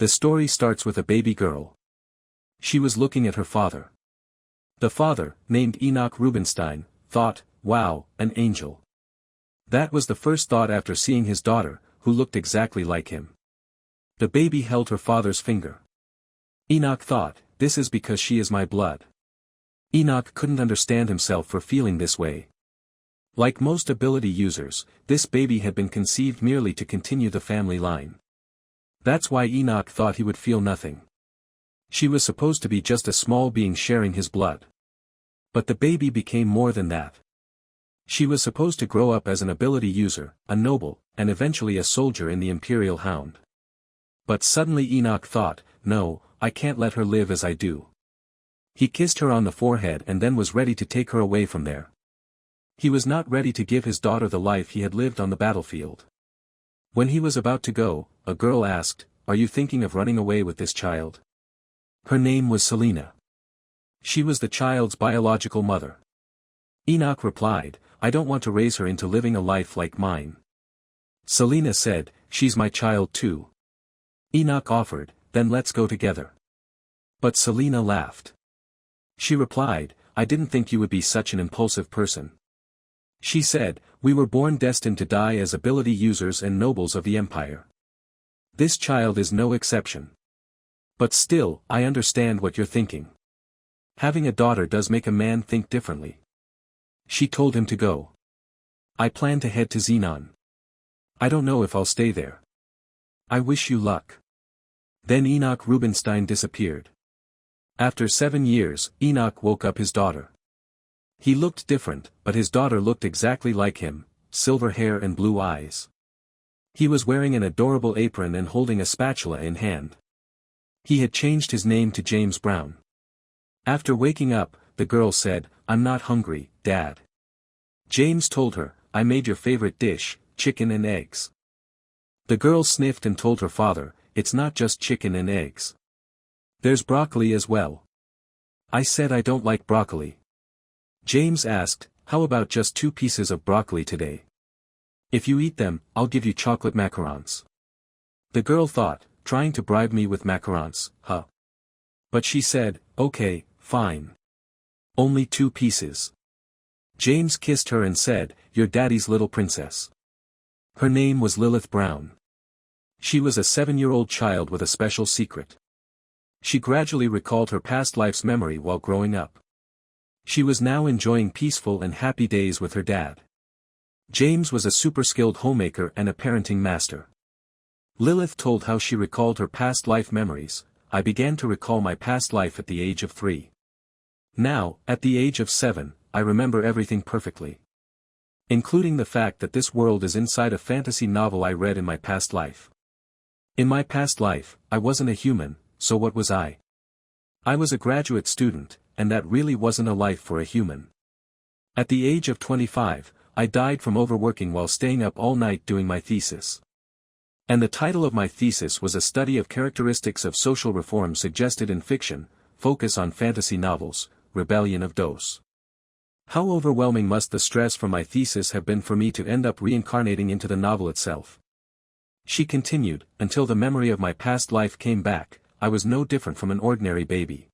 The story starts with a baby girl. She was looking at her father. The father, named Enoch Rubinstein, thought, wow, an angel. That was the first thought after seeing his daughter, who looked exactly like him. The baby held her father's finger. Enoch thought, this is because she is my blood. Enoch couldn't understand himself for feeling this way. Like most ability users, this baby had been conceived merely to continue the family line. That's why Enoch thought he would feel nothing. She was supposed to be just a small being sharing his blood. But the baby became more than that. She was supposed to grow up as an ability user, a noble, and eventually a soldier in the Imperial Hound. But suddenly Enoch thought, no, I can't let her live as I do. He kissed her on the forehead and then was ready to take her away from there. He was not ready to give his daughter the life he had lived on the battlefield. When he was about to go, a girl asked, "Are you thinking of running away with this child?" Her name was Selena. She was the child's biological mother. Enoch replied, "I don't want to raise her into living a life like mine." Selena said, "She's my child too." Enoch offered, "Then let's go together." But Selena laughed. She replied, "I didn't think you would be such an impulsive person." She said, "We were born destined to die as ability users and nobles of the Empire. This child is no exception. But still, I understand what you're thinking. Having a daughter does make a man think differently." She told him to go. "I plan to head to Xenon. I don't know if I'll stay there. I wish you luck." Then Enoch Rubinstein disappeared. After 7 years, Enoch woke up his daughter. He looked different, but his daughter looked exactly like him, silver hair and blue eyes. He was wearing an adorable apron and holding a spatula in hand. He had changed his name to James Brown. After waking up, the girl said, "I'm not hungry, Dad." James told her, "I made your favorite dish, chicken and eggs." The girl sniffed and told her father, "It's not just chicken and eggs. There's broccoli as well." "I said I don't like broccoli." James asked, "How about just 2 pieces of broccoli today? If you eat them, I'll give you chocolate macarons." The girl thought, trying to bribe me with macarons, huh? But she said, "Okay, fine. Only 2 pieces." James kissed her and said, "You're Daddy's little princess." Her name was Lilith Brown. She was a 7-year-old child with a special secret. She gradually recalled her past life's memory while growing up. She was now enjoying peaceful and happy days with her dad. James was a super-skilled homemaker and a parenting master. Lilith told how she recalled her past life memories. "I began to recall my past life at the age of 3. Now, at the age of 7, I remember everything perfectly. Including the fact that this world is inside a fantasy novel I read in my past life. In my past life, I wasn't a human, so what was I? I was a graduate student, and that really wasn't a life for a human. At the age of 25, I died from overworking while staying up all night doing my thesis. And the title of my thesis was a study of characteristics of social reform suggested in fiction, focus on fantasy novels, Rebellion of Dos. How overwhelming must the stress from my thesis have been for me to end up reincarnating into the novel itself?" She continued, "Until the memory of my past life came back, I was no different from an ordinary baby.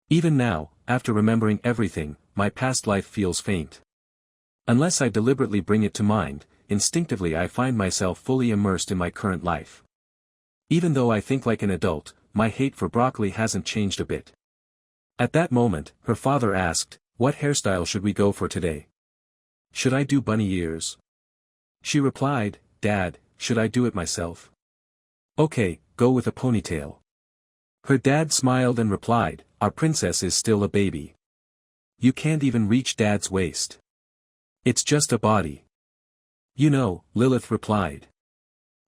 Even now, after remembering everything, my past life feels faint. Unless I deliberately bring it to mind, instinctively I find myself fully immersed in my current life. Even though I think like an adult, my hate for broccoli hasn't changed a bit." At that moment, her father asked, "What hairstyle should we go for today? Should I do bunny ears?" She replied, "Dad, should I do it myself?" "Okay, go with a ponytail." Her dad smiled and replied, "Our princess is still a baby. You can't even reach Dad's waist. It's just a body." "You know," Lilith replied.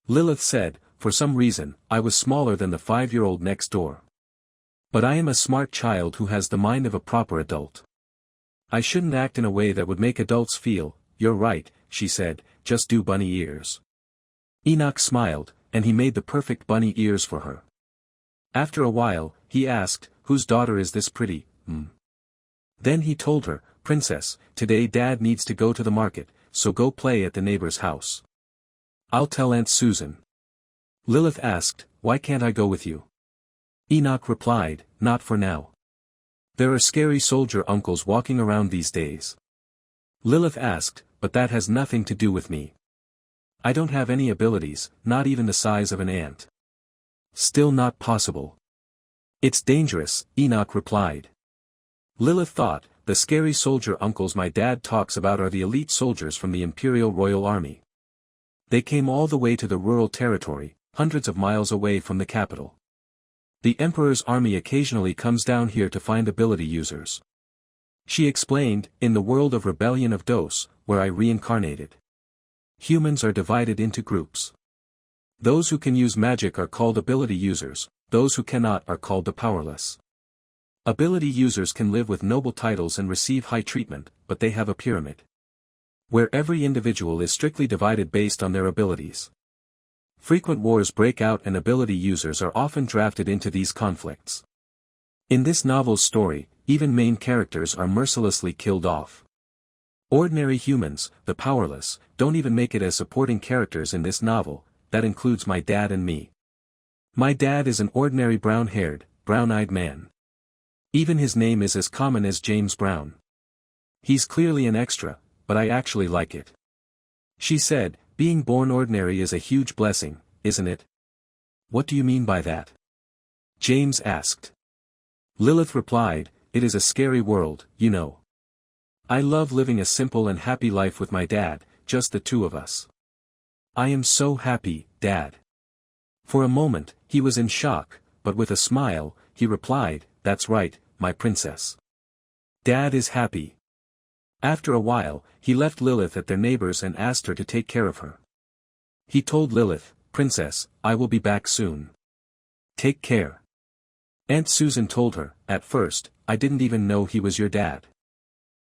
Lilith said, "For some reason, I was smaller than the 5-year-old next door. But I am a smart child who has the mind of a proper adult. I shouldn't act in a way that would make adults feel." "You're right," she said, "just do bunny ears." Enoch smiled, and he made the perfect bunny ears for her. After a while, he asked, "Whose daughter is this pretty, Then he told her, "Princess, today Dad needs to go to the market, so go play at the neighbor's house. I'll tell Aunt Susan." Lilith asked, why can't I go with you? Enoch replied, not for now. There are scary soldier uncles walking around these days. Lilith asked, but that has nothing to do with me. I don't have any abilities, not even the size of an ant. Still not possible. It's dangerous, Enoch replied. Lilith thought, the scary soldier uncles my dad talks about are the elite soldiers from the Imperial Royal Army. They came all the way to the rural territory, hundreds of miles away from the capital. The Emperor's army occasionally comes down here to find ability users. She explained, in the world of Rebellion of Dos, where I reincarnated. Humans are divided into groups. Those who can use magic are called ability users, those who cannot are called the powerless. Ability users can live with noble titles and receive high treatment, but they have a pyramid, where every individual is strictly divided based on their abilities. Frequent wars break out and ability users are often drafted into these conflicts. In this novel's story, even main characters are mercilessly killed off. Ordinary humans, the powerless, don't even make it as supporting characters in this novel, that includes my dad and me. My dad is an ordinary brown-haired, brown-eyed man. Even his name is as common as James Brown. He's clearly an extra, but I actually like it. She said, being born ordinary is a huge blessing, isn't it? What do you mean by that? James asked. Lilith replied, it is a scary world, you know. I love living a simple and happy life with my dad, just the two of us. I am so happy, Dad. For a moment, he was in shock, but with a smile, he replied, that's right, my princess. Dad is happy. After a while, he left Lilith at their neighbors and asked her to take care of her. He told Lilith, Princess, I will be back soon. Take care. Aunt Susan told her, at first, I didn't even know he was your dad.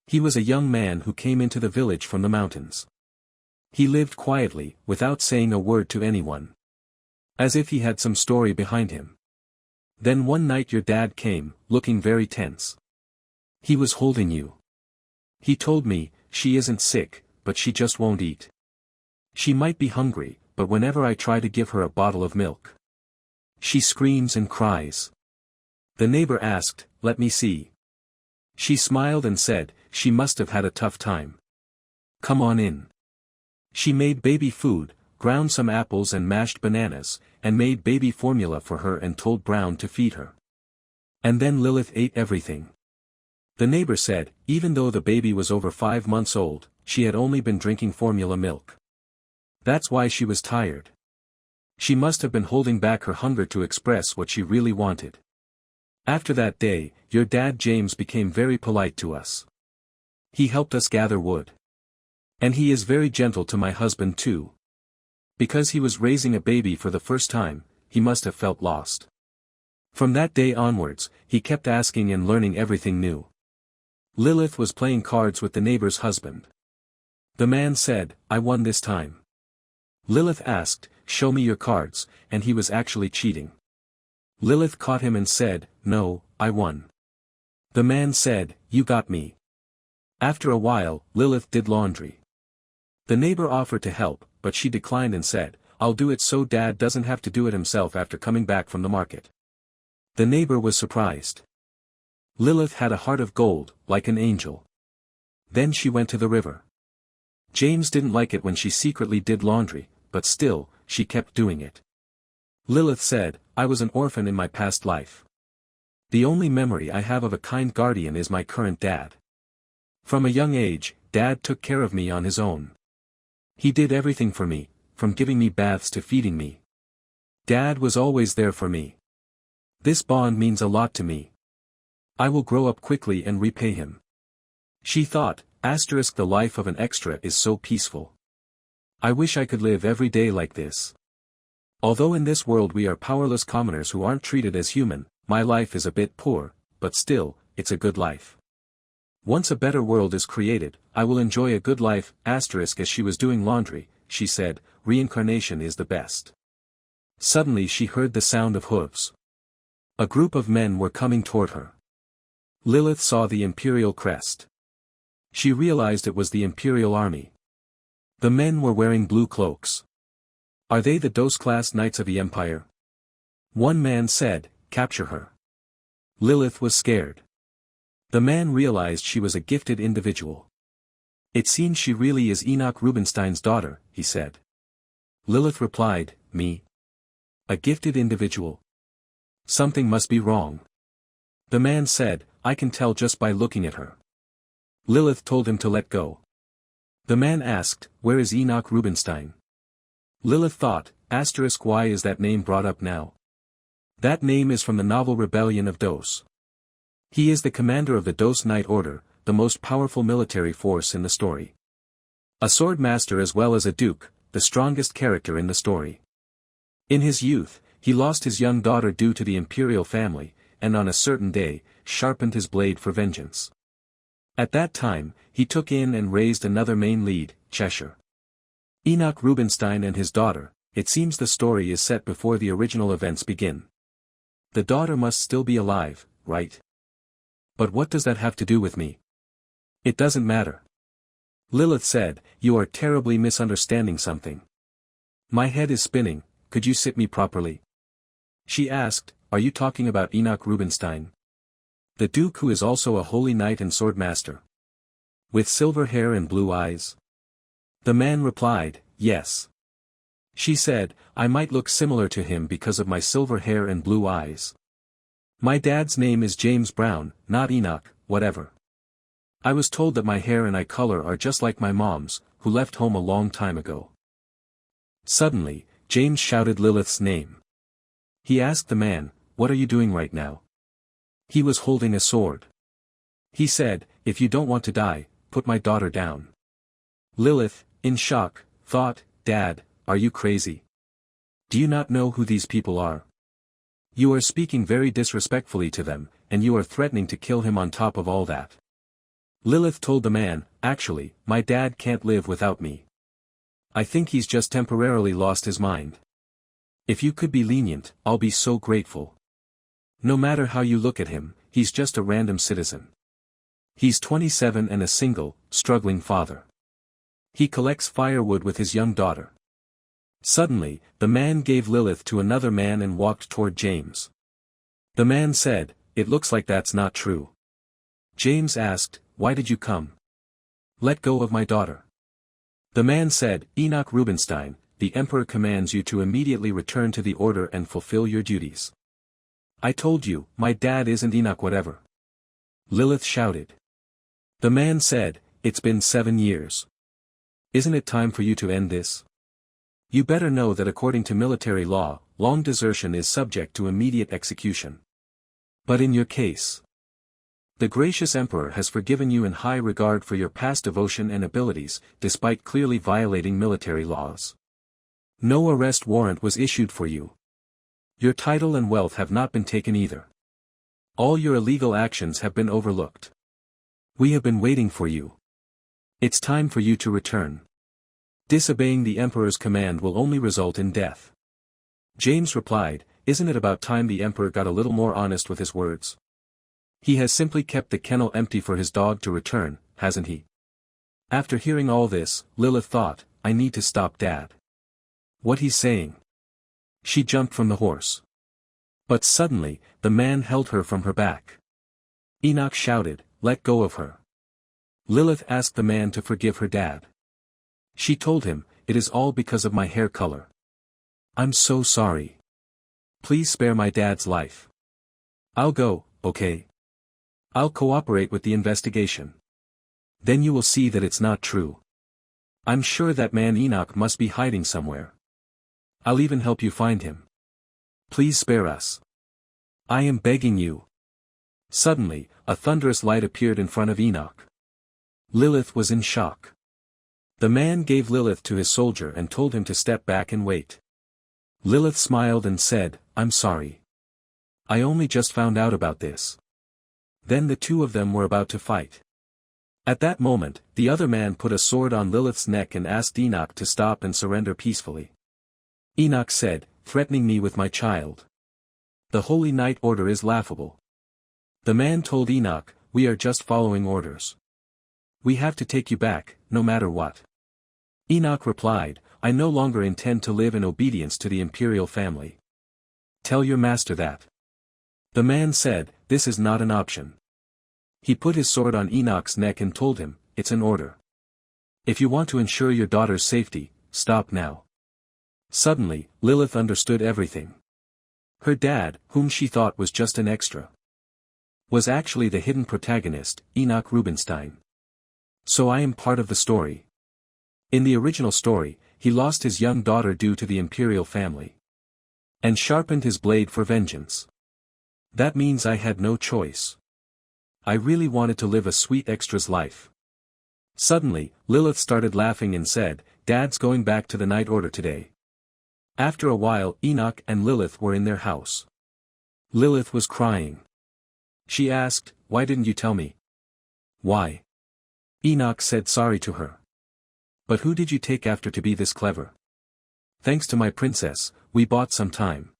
He was a young man who came into the village from the mountains. He lived quietly, without saying a word to anyone. As if he had some story behind him. Then one night your dad came, looking very tense. He was holding you. He told me, she isn't sick, but she just won't eat. She might be hungry, but whenever I try to give her a bottle of milk, she screams and cries. The neighbor asked, let me see. She smiled and said, she must have had a tough time. Come on in. She made baby food, ground some apples and mashed bananas, and made baby formula for her and told Brown to feed her. And then Lilith ate everything. The neighbor said, even though the baby was over 5 months old, she had only been drinking formula milk. That's why she was tired. She must have been holding back her hunger to express what she really wanted. After that day, your dad James became very polite to us. He helped us gather wood. And he is very gentle to my husband too. Because he was raising a baby for the first time, he must have felt lost. From that day onwards, he kept asking and learning everything new. Lilith was playing cards with the neighbor's husband. The man said, I won this time. Lilith asked, show me your cards, and he was actually cheating. Lilith caught him and said, no, I won. The man said, you got me. After a while, Lilith did laundry. The neighbor offered to help, but she declined and said, I'll do it so Dad doesn't have to do it himself after coming back from the market. The neighbor was surprised. Lilith had a heart of gold, like an angel. Then she went to the river. James didn't like it when she secretly did laundry, but still, she kept doing it. Lilith said, I was an orphan in my past life. The only memory I have of a kind guardian is my current dad. From a young age, Dad took care of me on his own. He did everything for me, from giving me baths to feeding me. Dad was always there for me. This bond means a lot to me. I will grow up quickly and repay him. She thought, the life of an extra is so peaceful. I wish I could live every day like this. Although in this world we are powerless commoners who aren't treated as human, my life is a bit poor, but still, it's a good life. Once a better world is created, I will enjoy a good life, as she was doing laundry, she said, reincarnation is the best. Suddenly she heard the sound of hooves. A group of men were coming toward her. Lilith saw the imperial crest. She realized it was the imperial army. The men were wearing blue cloaks. Are they the Dos class knights of the empire? One man said, "Capture her." Lilith was scared. The man realized she was a gifted individual. "It seems she really is Enoch Rubinstein's daughter," he said. Lilith replied, "Me? A gifted individual? Something must be wrong." The man said, "I can tell just by looking at her." Lilith told him to let go. The man asked, "Where is Enoch Rubinstein?" Lilith thought, why is that name brought up now? That name is from the novel Rebellion of Dos. He is the commander of the Dos Knight Order, the most powerful military force in the story. A sword master as well as a duke, the strongest character in the story. In his youth, he lost his young daughter due to the imperial family, and on a certain day, sharpened his blade for vengeance. At that time, he took in and raised another main lead, Cheshire. Enoch Rubinstein and his daughter. It seems the story is set before the original events begin. The daughter must still be alive, right? But what does that have to do with me? It doesn't matter. Lilith said, "You are terribly misunderstanding something. My head is spinning, could you sit me properly?" She asked, "Are you talking about Enoch Rubinstein? The Duke who is also a holy knight and sword master? With silver hair and blue eyes?" The man replied, "Yes." She said, "I might look similar to him because of my silver hair and blue eyes. My dad's name is James Brown, not Enoch, whatever. I was told that my hair and eye color are just like my mom's, who left home a long time ago." Suddenly, James shouted Lilith's name. He asked the man, "What are you doing right now?" He was holding a sword. He said, "If you don't want to die, put my daughter down." Lilith, in shock, thought, "Dad, are you crazy? Do you not know who these people are? You are speaking very disrespectfully to them, and you are threatening to kill him on top of all that." Lilith told the man, "Actually, my dad can't live without me. I think he's just temporarily lost his mind. If you could be lenient, I'll be so grateful. No matter how you look at him, he's just a random citizen. He's 27 and a single, struggling father. He collects firewood with his young daughter." Suddenly, the man gave Lilith to another man and walked toward James. The man said, "It looks like that's not true." James asked, "Why did you come?" "Let go of my daughter." The man said, "Enoch Rubinstein, the Emperor commands you to immediately return to the order and fulfill your duties." "I told you, my dad isn't Enoch whatever." Lilith shouted. The man said, "It's been 7 years. Isn't it time for you to end this? You better know that according to military law, long desertion is subject to immediate execution. But in your case, the gracious Emperor has forgiven you in high regard for your past devotion and abilities, despite clearly violating military laws. No arrest warrant was issued for you. Your title and wealth have not been taken either. All your illegal actions have been overlooked. We have been waiting for you. It's time for you to return. Disobeying the Emperor's command will only result in death." James replied, "Isn't it about time the Emperor got a little more honest with his words? He has simply kept the kennel empty for his dog to return, hasn't he?" After hearing all this, Lilith thought, "I need to stop Dad. What he's saying." She jumped from the horse. But suddenly, the man held her from her back. Enoch shouted, "Let go of her." Lilith asked the man to forgive her dad. She told him, "It is all because of my hair color. I'm so sorry. Please spare my dad's life. I'll go, okay? I'll cooperate with the investigation. Then you will see that it's not true. I'm sure that man Enoch must be hiding somewhere. I'll even help you find him. Please spare us. I am begging you." Suddenly, a thunderous light appeared in front of Enoch. Lilith was in shock. The man gave Lilith to his soldier and told him to step back and wait. Lilith smiled and said, "I'm sorry. I only just found out about this." Then the two of them were about to fight. At that moment, the other man put a sword on Lilith's neck and asked Enoch to stop and surrender peacefully. Enoch said, "Threatening me with my child. The Holy Knight Order is laughable." The man told Enoch, "We are just following orders. We have to take you back, no matter what." Enoch replied, "I no longer intend to live in obedience to the imperial family. Tell your master that. The man said, this is not an option. He put his sword on Enoch's neck and told him, it's an order. If you want to ensure your daughter's safety, stop now. Suddenly, Lilith understood everything. Her dad, whom she thought was just an extra, was actually the hidden protagonist, Enoch Rubinstein. So I am part of the story. In the original story, he lost his young daughter due to the imperial family, and sharpened his blade for vengeance. That means I had no choice. I really wanted to live a sweet extra's life. Suddenly, Lilith started laughing and said, Dad's going back to the Night Order today. After a while Enoch and Lilith were in their house. Lilith was crying. She asked, why didn't you tell me? Why? Enoch said sorry to her. But who did you take after to be this clever? Thanks to my princess, we bought some time.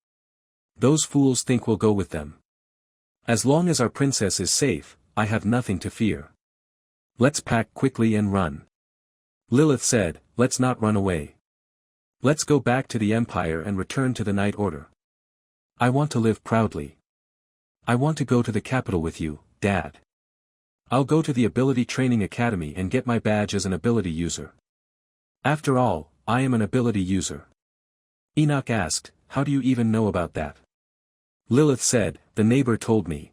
Those fools think we'll go with them. As long as our princess is safe, I have nothing to fear. Let's pack quickly and run. Lilith said, let's not run away. Let's go back to the Empire and return to the Night Order. I want to live proudly. I want to go to the capital with you, Dad. I'll go to the Ability Training Academy and get my badge as an ability user. After all, I am an ability user. Enoch asked, how do you even know about that? Lilith said, the neighbor told me.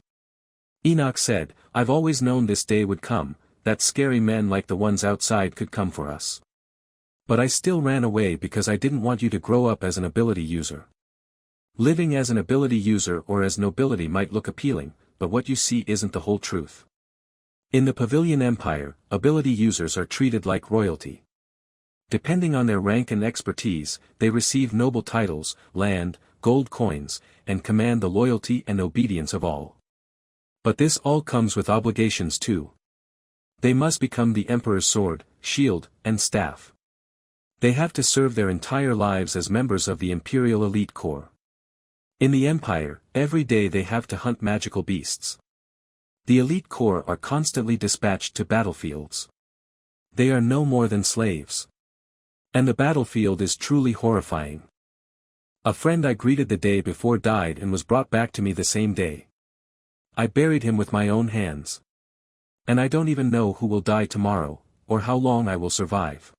Enoch said, I've always known this day would come, that scary men like the ones outside could come for us. But I still ran away because I didn't want you to grow up as an ability user. Living as an ability user or as nobility might look appealing, but what you see isn't the whole truth. In the Pavilion Empire, ability users are treated like royalty. Depending on their rank and expertise, they receive noble titles, land, gold coins, and command the loyalty and obedience of all. But this all comes with obligations too. They must become the Emperor's sword, shield, and staff. They have to serve their entire lives as members of the Imperial Elite Corps. In the Empire, every day they have to hunt magical beasts. The Elite Corps are constantly dispatched to battlefields. They are no more than slaves. And the battlefield is truly horrifying. A friend I greeted the day before died and was brought back to me the same day. I buried him with my own hands. And I don't even know who will die tomorrow, or how long I will survive.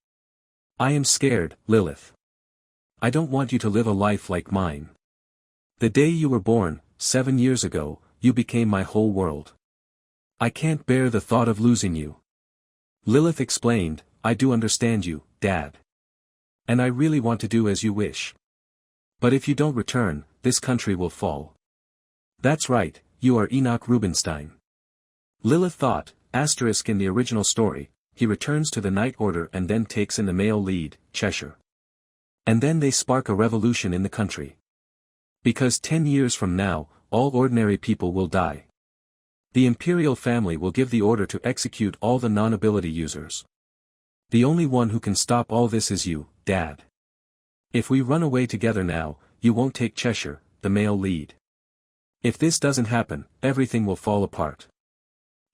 I am scared, Lilith. I don't want you to live a life like mine. The day you were born, 7 years ago, you became my whole world. I can't bear the thought of losing you. Lilith explained, I do understand you, Dad. And I really want to do as you wish. But if you don't return, this country will fall. That's right, you are Enoch Rubinstein. Lilith thought, asterisk in the original story, he returns to the Night Order and then takes in the male lead, Cheshire. And then they spark a revolution in the country. Because 10 years from now, all ordinary people will die. The imperial family will give the order to execute all the non-ability users. The only one who can stop all this is you, Dad. If we run away together now, you won't take Cheshire, the male lead. If this doesn't happen, everything will fall apart.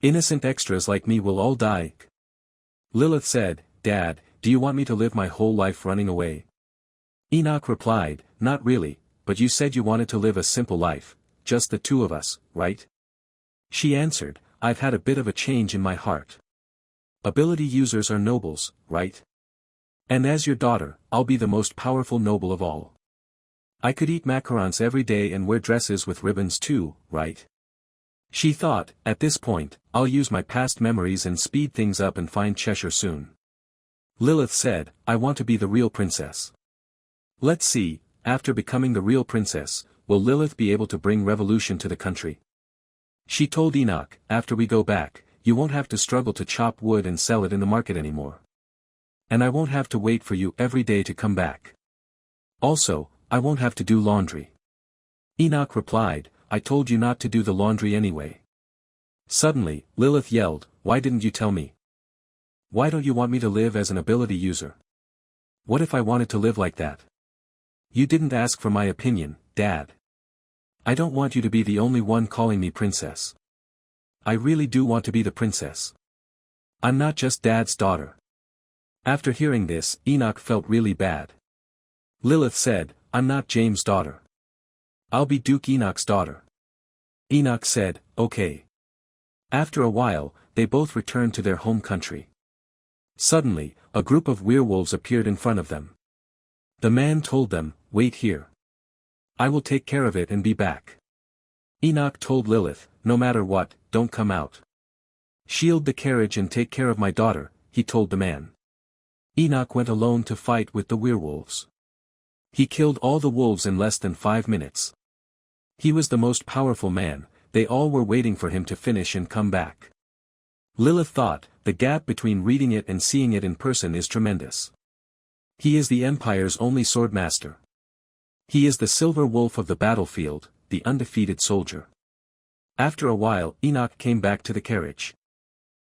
Innocent extras like me will all die. Lilith said, Dad, do you want me to live my whole life running away? Enoch replied, not really, but you said you wanted to live a simple life, just the two of us, right? She answered, I've had a bit of a change in my heart. Ability users are nobles, right? And as your daughter, I'll be the most powerful noble of all. I could eat macarons every day and wear dresses with ribbons too, right? She thought, at this point, I'll use my past memories and speed things up and find Cheshire soon. Lilith said, I want to be the real princess. Let's see, after becoming the real princess, will Lilith be able to bring revolution to the country? She told Enoch, after we go back, you won't have to struggle to chop wood and sell it in the market anymore. And I won't have to wait for you every day to come back. Also, I won't have to do laundry. Enoch replied, I told you not to do the laundry anyway. Suddenly, Lilith yelled, why didn't you tell me? Why don't you want me to live as an ability user? What if I wanted to live like that? You didn't ask for my opinion, Dad. I don't want you to be the only one calling me princess. I really do want to be the princess. I'm not just Dad's daughter. After hearing this, Enoch felt really bad. Lilith said, I'm not James' daughter. I'll be Duke Enoch's daughter. Enoch said, okay. After a while, they both returned to their home country. Suddenly, a group of werewolves appeared in front of them. The man told them, wait here. I will take care of it and be back. Enoch told Lilith, no matter what, don't come out. Shield the carriage and take care of my daughter, he told the man. Enoch went alone to fight with the werewolves. He killed all the wolves in less than 5 minutes. He was the most powerful man, they all were waiting for him to finish and come back. Lilith thought, the gap between reading it and seeing it in person is tremendous. He is the Empire's only swordmaster. He is the silver wolf of the battlefield, the undefeated soldier. After a while Enoch came back to the carriage.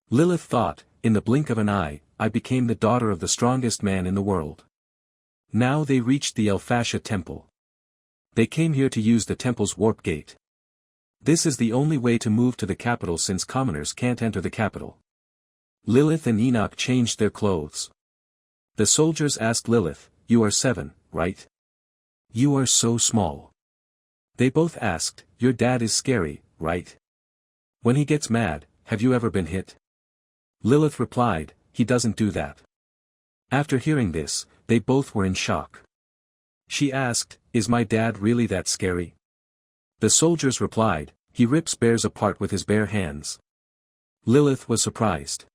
Lilith thought, in the blink of an eye, I became the daughter of the strongest man in the world. Now they reached the El Fascia temple. They came here to use the temple's warp gate. This is the only way to move to the capital since commoners can't enter the capital. Lilith and Enoch changed their clothes. The soldiers asked Lilith, you are 7, right? You are so small. They both asked, your dad is scary, right? When he gets mad, have you ever been hit? Lilith replied, he doesn't do that. After hearing this, they both were in shock. She asked, is my dad really that scary? The soldiers replied, he rips bears apart with his bare hands. Lilith was surprised.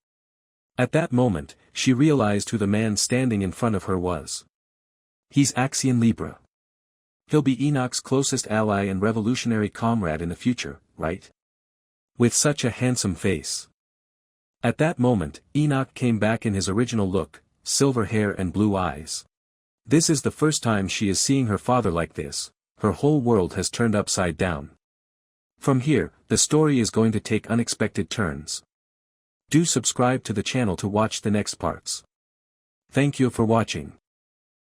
At that moment, she realized who the man standing in front of her was. He's Axion Libra. He'll be Enoch's closest ally and revolutionary comrade in the future, right? With such a handsome face. At that moment, Enoch came back in his original look, silver hair and blue eyes. This is the first time she is seeing her father like this, her whole world has turned upside down. From here, the story is going to take unexpected turns. Do subscribe to the channel to watch the next parts. Thank you for watching.